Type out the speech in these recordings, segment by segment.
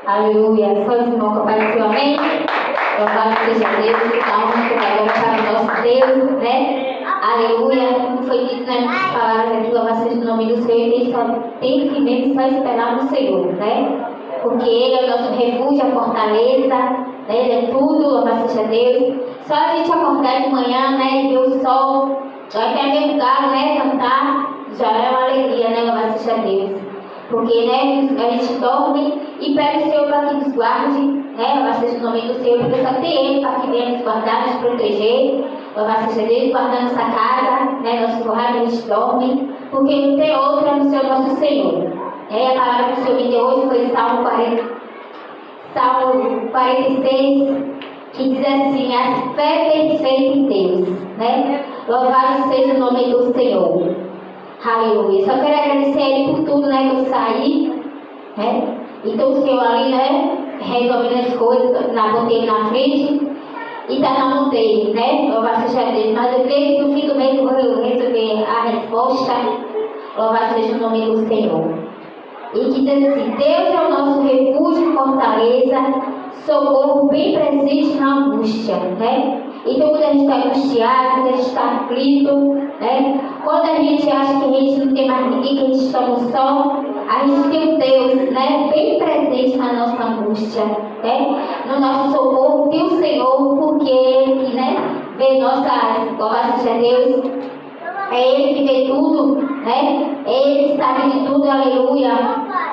Aleluia. Só esse irmão compartilhou, amém? Louvado seja Deus, dá honra para o nosso Deus, né? Aleluia. Como foi dito nas minhas palavras aqui, louvado seja o nome do Senhor, e só tem que mesmo só esperar no Senhor, né? Porque Ele é o nosso refúgio, a fortaleza, né? Ele é tudo, louvado seja Deus. Só a gente acordar de manhã, né? E ver o sol, até mesmo galo, né? Cantar, já é uma alegria, né? Louvado seja Deus. Porque, né, a gente dorme e pede o Senhor para que nos guarde, né? Louvado seja o nome do Senhor, porque só tem Ele para que venha nos guardar, nos proteger. Louvado seja Deus, guardar nossa casa, né? Nosso corral, a gente dorme, porque não tem outro a não ser o nosso Senhor. A palavra que o Senhor me deu hoje foi Salmo 46, que diz assim: a fé perfeita em Deus, né? Louvado seja o nome do Senhor. Aleluia. Só quero agradecer a Ele por tudo, né? Que eu saí, né? Então o Senhor ali, né? Resolvendo as coisas, botei Ele na frente e tá na mão dele, né? Louvado seja Deus. Mas eu creio que no fim do mês eu vou receber a resposta. Louvado seja o nome do Senhor. E que diz assim: Deus é o nosso refúgio e fortaleza, socorro bem presente na angústia, né? Então, quando a gente está angustiado, quando a gente está aflito, né? Quando a gente acha que a gente não tem mais ninguém, que a gente está no sol, a gente tem um Deus, né? Bem presente na nossa angústia, né? No nosso socorro tem o Senhor, porque Ele que, né? Vê nossas, louvado seja Deus. É Ele que vê tudo, né? É Ele que sabe de tudo, aleluia.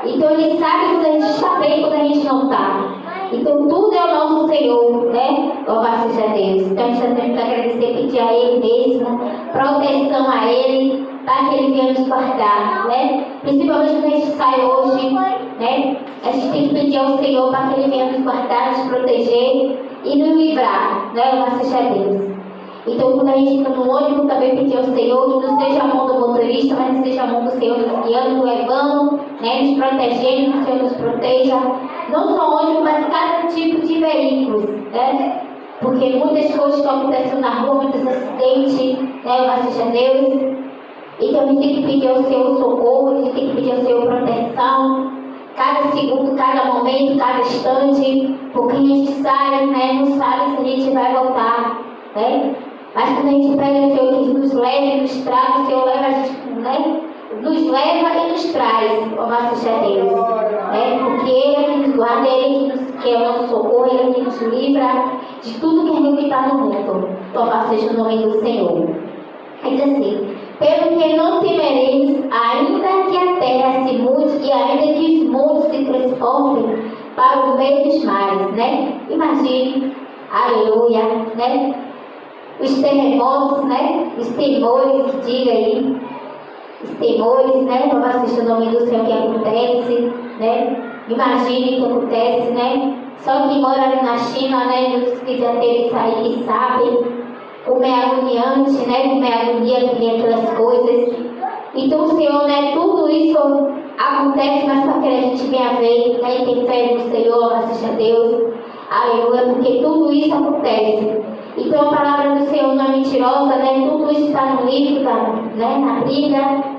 Então Ele sabe quando a gente está bem e quando a gente não está. Então tudo é o nosso Senhor, né? Louvado seja Deus. Então a gente tem que agradecer, pedir a Ele mesmo, proteção a Ele, para que Ele venha nos guardar, né? Principalmente quando a gente sai hoje, né? A gente tem que pedir ao Senhor para que Ele venha nos guardar, nos proteger e nos livrar, né? Louvado seja Deus. Então, quando a gente está no ônibus, também pedir ao Senhor que não seja a mão do motorista, mas que seja a mão do Senhor nos guiando, nos levando, né, nos protegendo, que o Senhor nos proteja. Não só ônibus, mas cada tipo de veículos, né? Porque muitas coisas estão acontecendo na rua, muitos acidentes, né? Louvado seja Deus. Então, a gente tem que pedir ao Senhor socorro, a gente tem que pedir ao Senhor proteção. Cada segundo, cada momento, cada instante, porque a gente sai, né? Não sabe se a gente vai voltar, né? Mas quando a gente pega o Senhor que nos leva e nos traz, o Senhor leva a gente, né? Nos leva e nos traz, louvado seja Deus. Né? Porque Ele é que nos guarda, Ele que é o nosso socorro, Ele é que nos livra de tudo que a gente está no mundo. Louvado seja o nome do Senhor. Diz assim: pelo que não temeremos, ainda que a terra se mude e ainda que os montes se transportem para o meio dos mares, né? Imagine, aleluia, né? Os terremotos, né? Os temores, que diga aí, os temores, né? Louvado seja o nome do Senhor, que acontece, né? Imagine que acontece, né? Só quem mora ali na China, né? Os que já teve isso aí, que sabem como é agoniante, né? Como é agonia que vem aquelas coisas. Então o Senhor, né? Tudo isso acontece, mas para que a gente venha ver, né? E ter fé no Senhor, louvado seja Deus, aleluia, porque tudo isso acontece. Então a palavra do Senhor não é mentirosa, né? Tudo isso está no livro, né? Na Bíblia.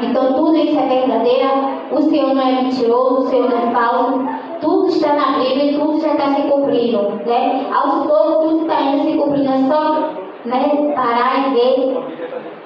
Então tudo isso é verdadeiro. O Senhor não é mentiroso, o Senhor não é falso. Tudo está na Bíblia e tudo já está se cumprindo, né? Aos poucos tudo está indo se cumprindo. É só, né, parar e ver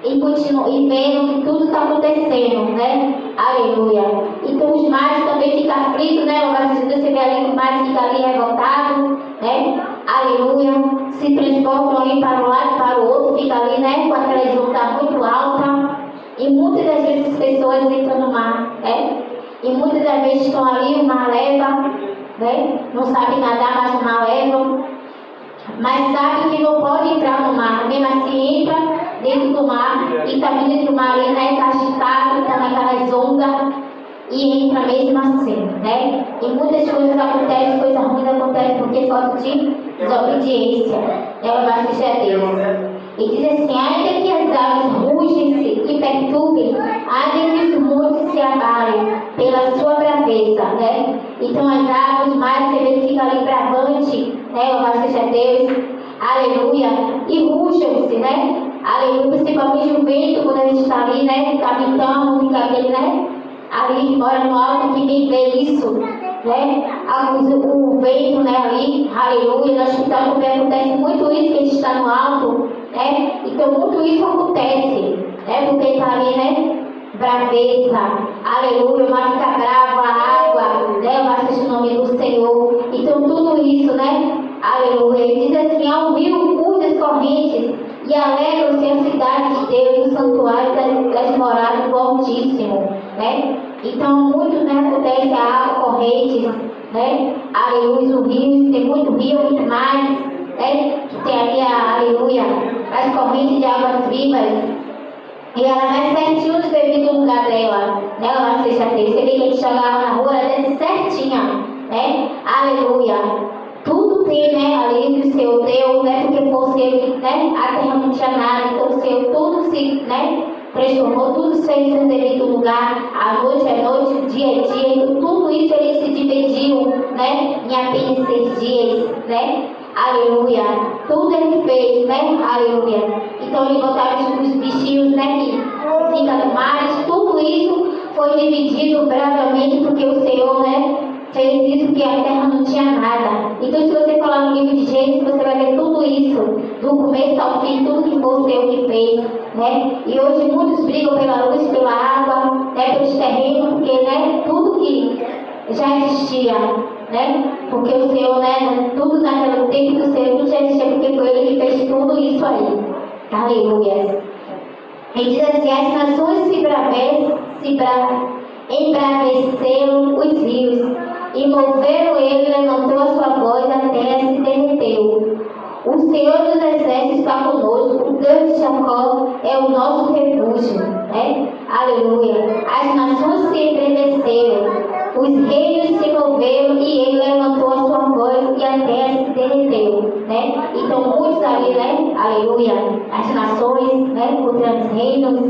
e continuar e vendo que tudo está acontecendo, né? Aleluia. Então os mares também ficam aflitos, né? Louvado seja Deus, você vê ali que o mar fica ali revoltado, né? Aleluia. Se transportam ali para um lado e para o outro, fica ali, né? Com aquelas ondas muito altas. E muitas das vezes as pessoas entram no mar, né? E muitas das vezes estão ali, o mar leva, né? Não sabe nadar, mas o mar leva. Mas sabe que não pode entrar no mar, mesmo assim entra dentro do mar e está dentro do mar ali, né? Está agitado, está naquelas ondas e entra mesmo assim, né? E muitas coisas acontecem, coisas ruins acontecem porque falta de desobediência. Louvado seja Deus. E diz assim: ainda que as águas rugem-se e perturbem, ainda que os montes se abalem pela sua braveza, né? Então as águas, os mares, ele fica ali bravante, né? Louvado seja Deus, aleluia, e rugem-se, né? Aleluia, principalmente o vento, quando a gente está ali, né? Capitão, fica aquele, né? Ali mora no alto, que ninguém vê isso, né? O vento, né, ali, aleluia, no hospital também acontece muito isso, que a gente está no alto, né? Então muito isso acontece, né? Porque está ali, né? Braveza, aleluia, mas fica bravo, a água, né? Mas seja o nome do Senhor. Então tudo isso, né? Aleluia. Ele diz assim: ao rio cujas correntes e alegram-se a cidade de Deus, o santuário das moradas do Altíssimo, né? Então muito, né, acontece a água corrente, né? Aleluia, os rios, tem muito rio, muito mais, né? Que tem ali aleluia, as correntes de águas vivas. E ela vai certinho no devido lugar dela, né? Ela vai ser chateada. Você vê que a gente jogava na rua, ela desce certinha, né? Aleluia. Tudo tem, né? Ali que o Senhor deu, né? Porque foi o Senhor, né? A terra não tinha nada, então o Senhor tudo se, né? Transformou, tudo se fez no devido lugar. A noite é noite, o dia é dia. Então tudo isso ele se dividiu, né? Em apenas 6 dias, né? Aleluia. Tudo ele fez, né? Aleluia. Então ele botava os bichinhos, né? Que ficam no mar. Tudo isso foi dividido brevemente porque o Senhor, né? Fez isso que a terra não tinha nada. Então se você falar no livro de Gênesis, você vai ver tudo isso. Do começo ao fim, tudo que foi o Senhor que fez, né? E hoje muitos brigam pela luz, pela água, né? Pelos terrenos, porque, né? Tudo que já existia, né? Porque o Senhor, né? Tudo naquele tempo do Senhor não já existia, porque foi Ele que fez tudo isso aí. Aleluia. Ele diz assim: as nações embraveceram os rios, e moveram ele, levantou a sua voz, a terra se derreteu. O Senhor dos Exércitos está conosco, o Deus de Jacó é o nosso refúgio, né? Aleluia. As nações se estremeceram, os reinos se moveram e ele levantou a sua voz e a terra se derreteu, né? Então muitos ali, né? Aleluia. As nações, né? Contra os reinos,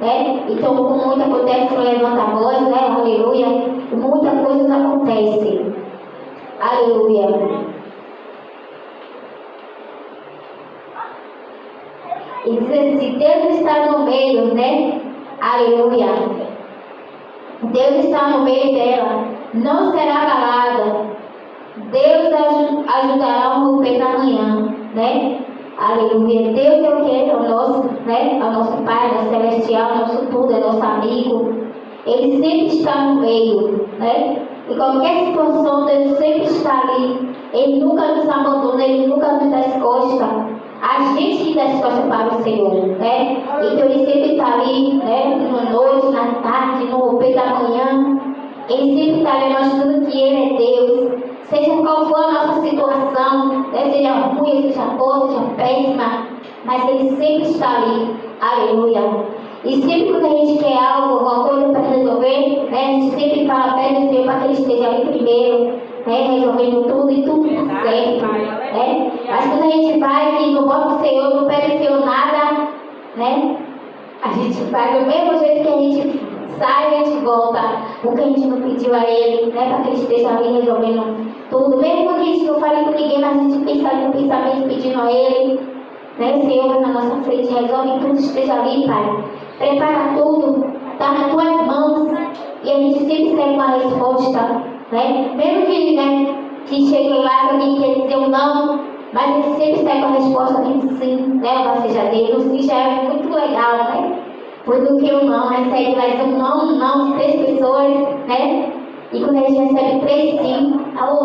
né? Então com muito acontece que levanta a voz, né? Aleluia. Muita coisa acontece. Aleluia. E diz assim: Deus está no meio, né? Aleluia. Deus está no meio dela, não será abalada. Deus ajudará o romper da manhã, né? Aleluia. Deus é o que? É o nosso, né? É o nosso Pai, nosso celestial, nosso tudo, é nosso amigo. Ele sempre está no meio, né? Em qualquer situação, Deus sempre está ali. Ele nunca nos abandona, Ele nunca nos dá as costas. A gente que dá as costas para o Senhor, né? Então Ele sempre está ali, né? Na noite, na tarde, no romper da manhã. Ele sempre está ali mostrando que Ele é Deus. Seja qual for a nossa situação, né? Seja ruim, seja boa, seja péssima, mas Ele sempre está ali. Aleluia. E sempre quando a gente quer algo, alguma coisa para resolver, né? A gente sempre fala, pede o Senhor para que Ele esteja ali primeiro, né? Resolvendo tudo e tudo certo, né? Mas quando a gente vai e não bota o Senhor, não pede o Senhor nada, né? A gente vai do mesmo jeito que a gente sai e a gente volta, porque a gente não pediu a Ele, né? Para que Ele esteja ali resolvendo tudo. Mesmo quando a gente não fala com ninguém, mas a gente pensa ali no pensamento pedindo a Ele, né? Senhor, na nossa frente, resolve tudo, esteja ali, Pai. Prepara tudo, está nas tuas mãos, e a gente sempre segue uma resposta, né? Mesmo que, né, que chegue lá para quem quer dizer um não, mas a gente sempre segue uma resposta de um sim, né? Ou seja, Deus, o sim já é muito legal, né? Por do que o não, recebe mais um não de 3 pessoas, né? E quando a gente recebe 3 sim,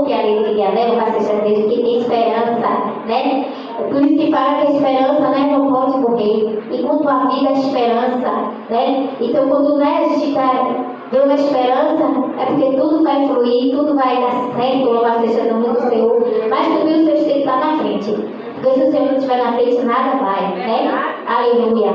que alegria, né? Ou seja, Deus que tem esperança, né? Por isso que fala que a esperança, né, não pode morrer. E quanto a vida, a esperança, né? Então, quando, né, a gente está dando a esperança, é porque tudo vai fluir, tudo vai dar certo, louvado seja o nome do Senhor. Mas também o Senhor tem que estar na frente. Porque se o Senhor não estiver na frente, nada vai, né? Aleluia.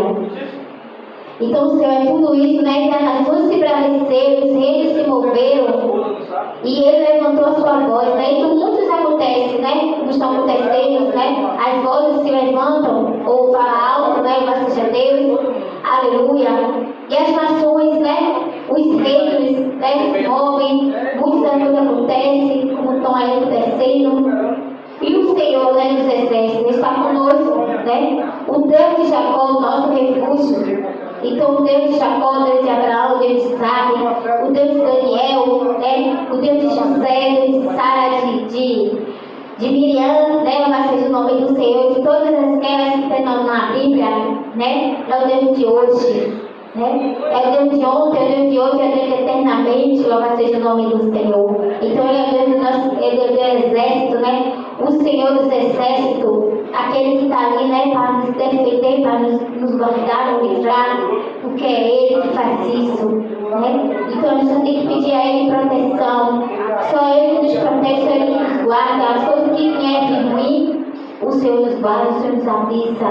Então o Senhor é tudo isso, né? E as nações se embraveceram, os reinos se moveram, e Ele levantou a sua voz, né? Então muitos acontecem, né? Como estão acontecendo, né? As vozes se levantam, ou fala alto, né? Mas seja Deus, aleluia. E as nações, né? Os reinos, né? Se movem, muitas coisas acontecem, como estão aí acontecendo. E o Senhor, né, dos exércitos, está conosco, né? O Deus de Jacó, o nosso refúgio. Então, o Deus de Jacó, o Deus de Abraão, o Deus de Isaac, o Deus de Daniel, né? O Deus de José, de Sara, de Miriam, né? Louvado seja o nome do Senhor, de todas aquelas que estão na Bíblia, né? É o Deus de hoje, né? É o Deus de ontem, é o Deus de hoje, é o Deus de eternamente, louvado seja o nome do Senhor. Então ele é o Deus do nosso, ele é o Deus do exército, né? O Senhor dos exércitos, aquele que está ali, né? Para nos defender, para nos guardar, nos livrar, porque é Ele que faz isso, né? Então a gente tem que pedir a Ele proteção. Só Ele que nos protege, só Ele que nos guarda. As coisas que vêm de ruim, o Senhor nos guarda, o Senhor nos avisa.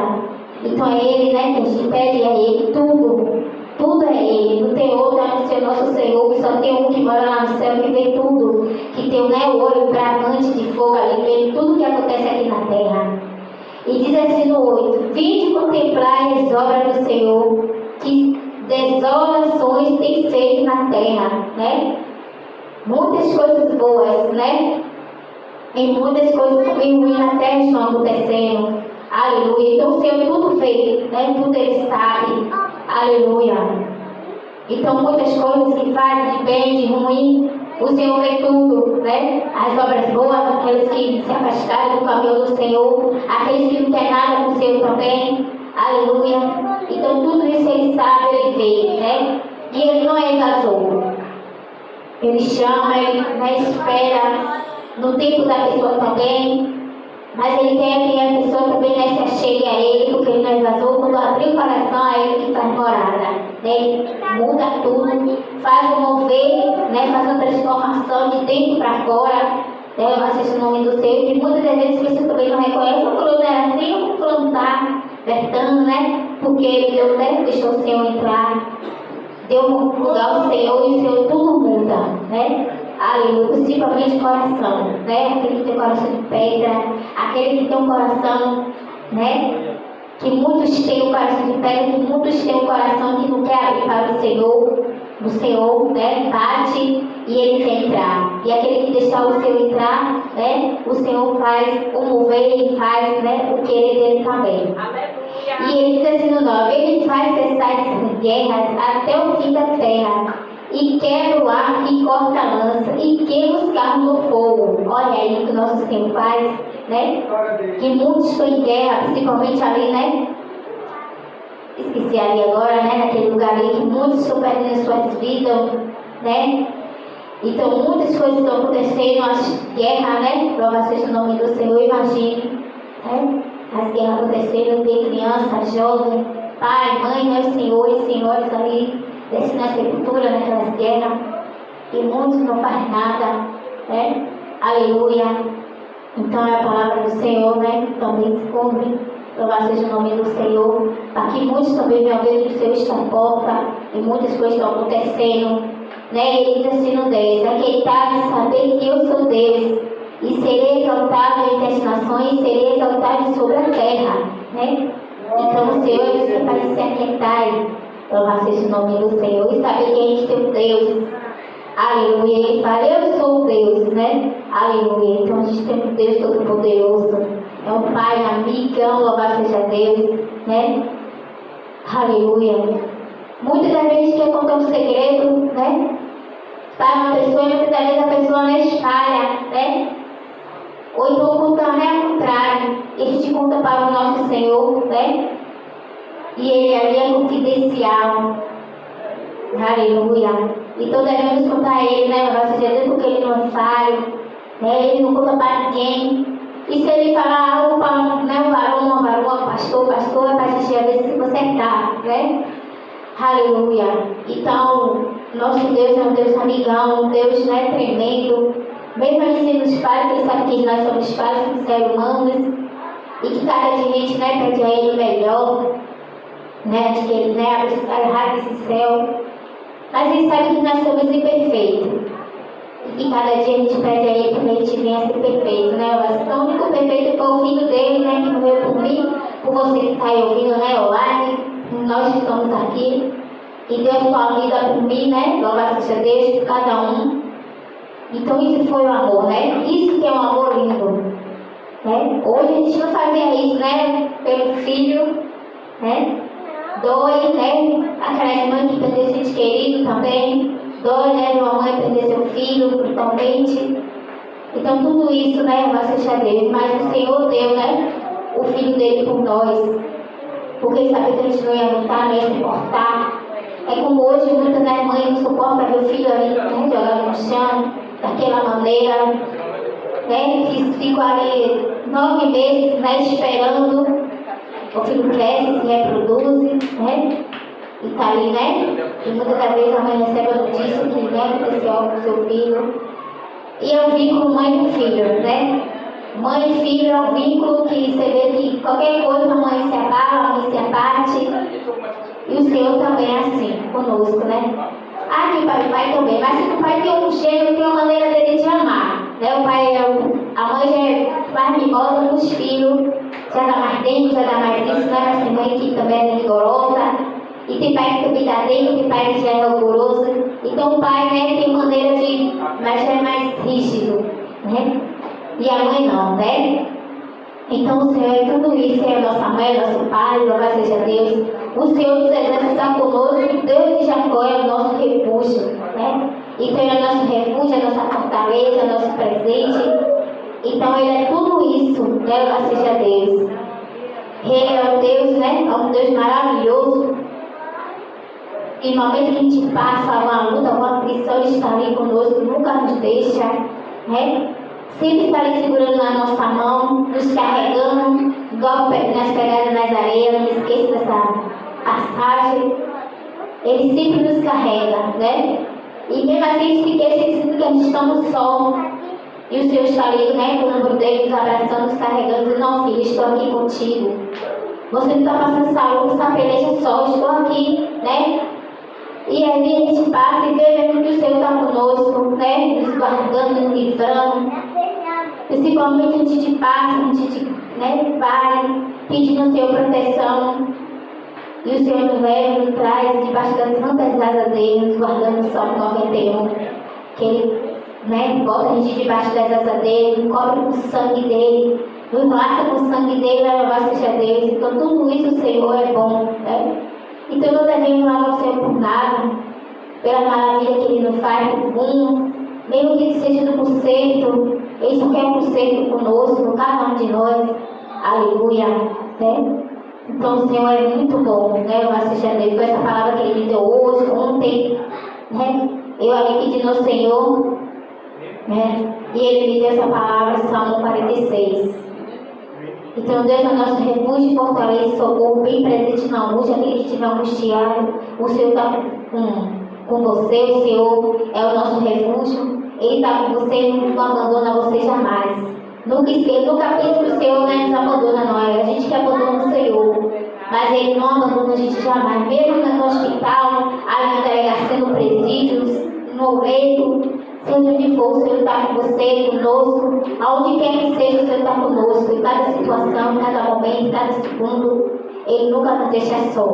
Então é Ele, né, que a gente pede a Ele tudo. Tudo é Ele. Não tem outro a não ser o nosso Senhor, que só tem um que mora lá no céu, que vê tudo. Que tem, né, o olho bramante de fogo ali, vê tudo que acontece aqui na terra. E diz assim no 8: vinde contemplar as obras do Senhor, que desolações tem feito na terra, né? Muitas coisas boas, né? E muitas coisas também ruins na terra estão acontecendo. Aleluia. Então o Senhor tudo fez, né? Tudo Ele sabe. Aleluia. Então muitas coisas que fazem de bem, de ruim, o Senhor vê tudo, né? As obras boas, aqueles que se afastaram do caminho do Senhor, aqueles que não querem nada com o Senhor também. Aleluia. Então tudo isso Ele sabe, Ele vê, né? E Ele não é invasor. Ele chama, Ele, né, espera no tempo da pessoa também. Mas Ele quer que a pessoa também, né, se achegue a Ele, porque Ele não é invasor. Quando abrir o coração, a Ele que faz morada, né? Ele muda tudo, faz o mover, né? Faz uma transformação de dentro para fora, né? Eu assisto o nome do Senhor, e muitas das vezes você também não reconhece, o fulano era assim, o fulano está vertando, né? Porque Ele deu, né, deixou o Senhor entrar, deu um lugar ao Senhor, e o Senhor tudo muda, né? Aleluia, principalmente o coração, né? Aquele que tem coração de pedra, aquele que tem um coração, né? Que muitos têm o coração de pedra, que muitos têm um coração que não quer abrir para o Senhor, né? Bate e Ele quer entrar. E aquele que deixar o Senhor entrar, né? O Senhor faz o mover e faz, né, o querer dele também. Aleluia. E Ele diz assim no 9: Ele faz cessar as guerras até o fim da terra. E quebra o arco e corta a lança, e queima os carros no fogo. Olha aí o que o nosso Senhor faz, né? Que muitos estão em guerra, principalmente ali, né? Esqueci ali agora, né? Naquele lugar ali, que muitos estão perdendo suas vidas, né? Então muitas coisas estão acontecendo, as guerras, né? Louvado seja o nome do Senhor, imagine, né? As guerras acontecendo, tem criança, jovem, pai, mãe, né? Os senhores, senhoras ali, descendo na sepultura, naquelas guerras, e muitos não fazem nada, né? Aleluia. Então é a palavra do Senhor, né? Também se cumpre. Louvado seja o nome do Senhor. Para que muitos também venham ver que o Senhor está à porta, e muitas coisas estão acontecendo, né? Ele diz assim no 10: aqueitai de saber que eu sou Deus, e serei exaltado entre as nações, e serei exaltado sobre a terra, né? Então o Senhor diz que para se aquietar, louvado seja o nome do Senhor, e saber que a gente tem um Deus. Aleluia. Ele fala: eu sou Deus, né? Aleluia. Então a gente tem um Deus todo-poderoso. É um Pai amigão, louvado seja Deus, né? Aleluia. Muitas das vezes quer contar um segredo, né? Para uma pessoa, e muitas das vezes a pessoa não espalha, né? Ou então conta, né, ao contrário. E a gente conta para o nosso Senhor, né? E Ele ali é confidencial. Aleluia. Então devemos contar a Ele, né? Louvado seja Deus, porque Ele não é falho, né? Ele não conta para ninguém. E se Ele falar algo para um, né, um varão, pastor, é para a gente às vezes se consertar, né? Aleluia. Então, nosso Deus é um Deus amigão, um Deus, né, tremendo. Mesmo Ele sendo os pais, Ele sabe que nós somos pais, somos seres humanos, e que cada gente, né, pede a Ele melhor, né, de que Ele, né, abre esse céu. Mas Ele sabe que nós somos imperfeitos. E que cada dia a gente pede a Ele para que a gente venha a ser perfeito, né? Então, o único perfeito foi o Filho dele, né, que morreu por mim, por você que está aí ouvindo, né, online, nós que estamos aqui. E Deus deu a vida por mim, né? Louvado seja Deus, por cada um. Então, isso foi o amor, né? Isso que é um amor lindo, né? Hoje a gente não fazia isso, né? Pelo filho, né? Dói, né? Aquelas mães que perdeu esse querido também, dói, né, de uma mãe perder seu filho brutalmente. Então tudo isso, né, vai ser a Deus. Mas o Senhor deu, né, o Filho dele por nós. Porque ele sabia que a gente não ia lutar, não ia suportar. É como hoje muitas, né, mães não suportam ver o filho ali, né, jogado no chão, daquela maneira, né, que ficam ali 9 meses, né, esperando. O filho cresce, se reproduz, né? E tá ali, né? E muitas das vezes a mãe recebe a notícia que, né, aconteceu algo com seu filho. E é o vínculo mãe e filho, né? Mãe e filho é um vínculo que você vê que qualquer coisa a mãe se abala, a mãe se abate. E o Senhor também é assim, conosco, né? Ah, que o pai também. Mas se o pai tem um jeito, tem uma maneira dele de amar. Né? O pai a mãe já é mais mimosa com os filhos, já dá mais tempo, já dá mais isso, né? Mas tem mãe que também é rigorosa. E tem pai que também dá tempo, tem pai que já é rigoroso. Então o pai, né, tem maneira de. Mas já é mais rígido, né? E a mãe não, né? Então o Senhor é tudo isso, é a nossa mãe, é nosso pai, louvado seja Deus. O Senhor dos Exércitos está conosco, Deus de Jacó é o nosso refúgio, né? Então Ele é o nosso refúgio, é a nossa fortaleza, é o nosso presente. Então Ele é tudo isso, né? Louvado seja Deus. Ele é o Deus, né? É um Deus maravilhoso. E no momento que a gente passa uma luta, uma aflição, Ele está ali conosco, nunca nos deixa, né? Sempre está ali segurando na nossa mão, nos carregando, igual nas pegadas nas areias, não esqueça dessa passagem. Ele sempre nos carrega, né? E mesmo assim a gente se esquece que a gente está no sol. E o Senhor está ali, né, com o ombro dele, nos abraçando, nos carregando, dizendo, não filho, estou aqui contigo. Você não está passando saúde, está peleja só, estou aqui, né? E ali a gente passa e vê mesmo que o Senhor está conosco, né? Nos guardando, nos livrando. Principalmente antes de passa, antes de, né, vai, pedindo ao Senhor proteção. E o Senhor nos leva, nos traz debaixo das santas asas dele, nos guardando no Salmo 91. Que Ele, né, bota a gente debaixo das asas dele, cobre com o sangue dele, nos laça com o sangue dele, louvado seja Deus. Então tudo isso o Senhor é bom, né? Então não devemos louvar o Senhor por nada, pela maravilha que Ele nos faz, por rumo, mesmo que seja no conserto, Ele só quer um conserto conosco, cada um de nós, aleluia, né? Então o Senhor é muito bom, né? Louvado seja Deus, com essa palavra que Ele me deu hoje, ontem, né? Eu ali pedindo ao Senhor, né? E Ele me deu essa palavra, Salmo 46. Então Deus é o nosso refúgio, fortaleza, socorro, bem presente na angústia, aquele que estiver angustiado, o Senhor está com você, o Senhor é o nosso refúgio, Ele está com você e não abandona você jamais. Nunca pense que o Senhor, né, nos abandona, não é? A gente que abandona o Senhor, mas Ele não abandona a gente jamais, mesmo no hospital, ali na delegacia, no presídio, no leito. Seja onde for, o Senhor está com você, conosco, aonde quer que seja, o Senhor está conosco, em cada situação, em cada momento, em cada segundo, Ele nunca nos deixa só,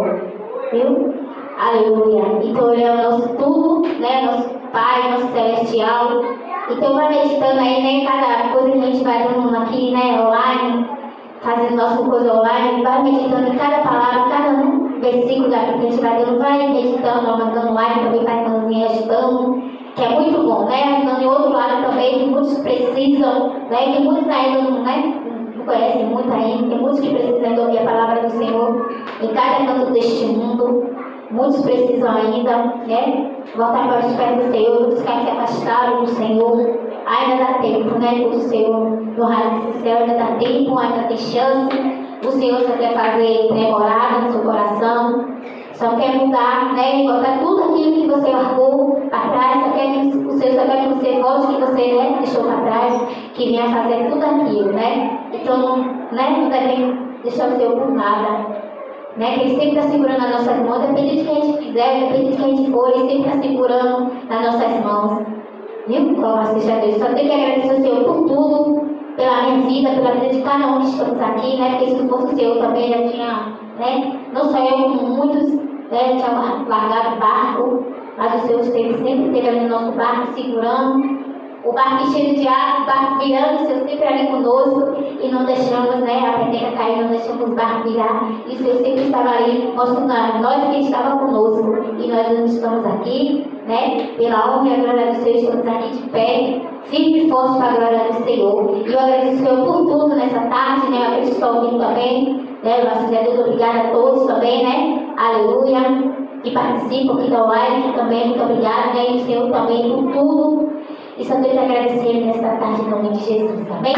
viu? Aleluia. Então Ele é o nosso tudo, né? Nosso Pai, nosso Celestial. Então vai meditando aí, né? Cada coisa que a gente vai dando aqui, né? Online, fazendo nossa coisa online, vai meditando em cada palavra, cada versículo que a gente vai dando, vai meditando, mandando online, também vai irmãzinha agitando. Que é muito bom, né? Ajudando em outro lado também, que muitos precisam, né? Que muitos ainda não, né, não conhecem muito ainda, tem muitos que precisam ainda ouvir a palavra do Senhor em cada canto deste mundo. Muitos precisam ainda, né? Voltar para os pés do Senhor, muitos que se afastaram do Senhor. Ainda dá tempo, né? O Senhor, no raio desse céu, ainda dá tempo, ainda tem chance. O Senhor só quer fazer morada no seu coração. Só quer mudar, né? Botar tudo aquilo que você largou para trás. O Senhor só quer que você volte, que você, né, deixou para trás, que venha fazer tudo aquilo, né? Então, né, não deve deixar o Senhor por nada. Né? Que Ele sempre está segurando as nossas mãos, depende de quem a gente fizer, depende de quem a gente for, Ele sempre está segurando nas nossas mãos. Viu? Glória seja Deus. Só tenho que agradecer ao Senhor por tudo, pela minha vida, pela vida de cada um que estamos aqui, né? Porque se não fosse o Senhor também já tinha, né? Não só eu, como muitos, né? Tinha largado o barco, mas o Senhor sempre esteve ali no nosso barco, segurando, o barco cheio de água, o barco virando, o Senhor sempre ali conosco e não deixamos, né, a peteca cair, não deixamos o barco virar. E o Senhor sempre estava ali mostrando a nós que estava conosco. E nós não estamos aqui, né, pela honra e a glória do Senhor, estamos aqui de pé, firme e forte para a glória do Senhor. E eu agradeço o Senhor por tudo nessa tarde, né, aqueles que estão ouvindo também, né, nosso Deus, obrigada a todos também, né, aleluia, que participam, que dão like também, muito obrigada, né, e o Senhor também por tudo. E só tenho que agradecer nesta tarde em nome de Jesus, amém?